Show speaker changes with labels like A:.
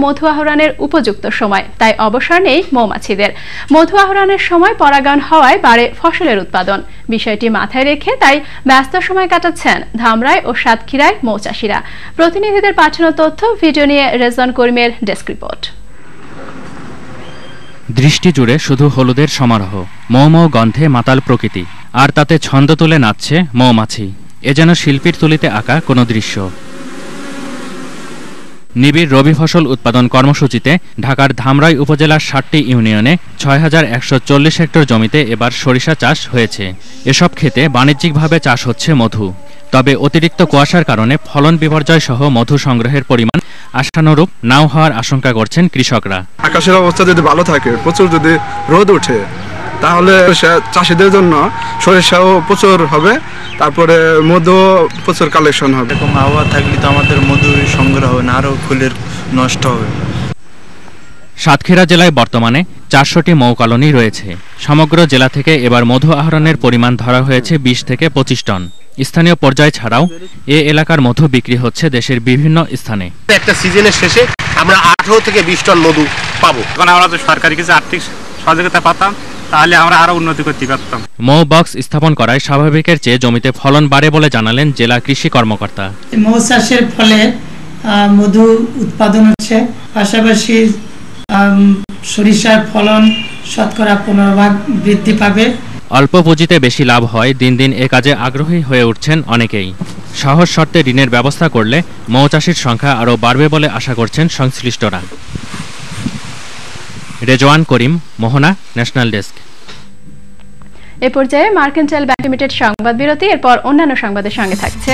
A: মধু আহরণের উপযুক্ত সময়, তাই অবসর নেই মৌমাছিদের। মধু আহরণের সময় পরাগায়ন হওয়ায় বাড়ে ফসলের উৎপাদন। বিষয়টি মাথায় রেখে তাই ব্যস্ত সময় কাটাচ্ছেন ধামরাই ও সাতক্ষীরায় মৌচাষীরা। প্রতিনিধিদের পাঠানো তথ্য ভিডিও নিয়ে রেজওয়ান করিমের ডেস্ক রিপোর্ট।
B: দৃষ্টি জুড়ে শুধু হলুদের সমারোহ, মৌ মৌ গন্ধে মাতাল প্রকৃতি, আর তাতে ছন্দ তুলে নাচছে মৌমাছি। এ যেন শিল্পীর তুলিতে আঁকা কোনো দৃশ্য। নিবিড় রবি ফসল উৎপাদন কর্মসূচিতে ঢাকার ধামরাই উপজেলার ৭টি ইউনিয়নে ৬,১৪০ হেক্টর জমিতে এবার সরিষা চাষ হয়েছে। এসব ক্ষেতে বাণিজ্যিকভাবে চাষ হচ্ছে মধু। তবে অতিরিক্ত কুয়াশার কারণে ফলন বিপর্যয় সহ মধু সংগ্রহের পরিমাণ আশানুরূপ নাও হওয়ার আশঙ্কা করছেন কৃষকরা।
C: আকাশের অবস্থা যদি ভালো থাকে, প্রচুর যদি রোদ ওঠে, তাহলে চাষিদের জন্য সরিষাও প্রচুর হবে, তারপরে মধু প্রচুর কালেকশন হবে।
D: এরকম আবহাওয়া থাকলে তো আমাদের মধু সংগ্রহ হবে না, আরও ফুলের নষ্ট হবে।
B: সাতক্ষীরা জেলায় বর্তমানে ৪০০টি মৌ কলোনি রয়েছে। সমগ্র জেলা থেকে এবার মধু আহরণের পরিমাণ ধরা হয়েছে ২০ থেকে ২৫ টন। স্থানীয় পর্যায় ছাড়াও এ এলাকার মধু বিক্রি হচ্ছে দেশের বিভিন্ন স্থানে।
E: একটা সিজনের শেষে আমরা ১৮ থেকে ২০ টন মধু পাবো।
F: কারণ আমরা তো সরকারি কিছু আর্থিক সহযোগিতা পাতাম, তাহলে আমরা আরো উন্নতি করতে পারতাম।
B: মৌ বক্স স্থাপন করায় স্বাভাবিকের চেয়ে জমিতে ফলন বাড়ে বলে জানালেন জেলা কৃষি কর্মকর্তা।
G: মৌ চাষের ফলে মধু উৎপাদন হচ্ছে, পাশাপাশি সরিষার ফলন শতকরা ১৫ ভাগ বৃদ্ধি পাবে।
B: অল্প পুঁজিতে বেশি লাভ হয়, দিন দিন এ কাজে আগ্রহী হয়ে উঠছেন অনেকেই। সহজ শর্তে ঋণের ব্যবস্থা করলে মৌ চাষির সংখ্যা আরও বাড়বে বলে আশা করছেন সংশ্লিষ্টরা। রেজওয়ান করিম, মোহনা, ন্যাশনাল ডেস্ক।
A: এ পর্যায়ে মার্কেন্টাইল ব্যাংক লিমিটেড সংবাদ বিরতি, এরপর অন্যান্য সংবাদের সঙ্গে থাকছে।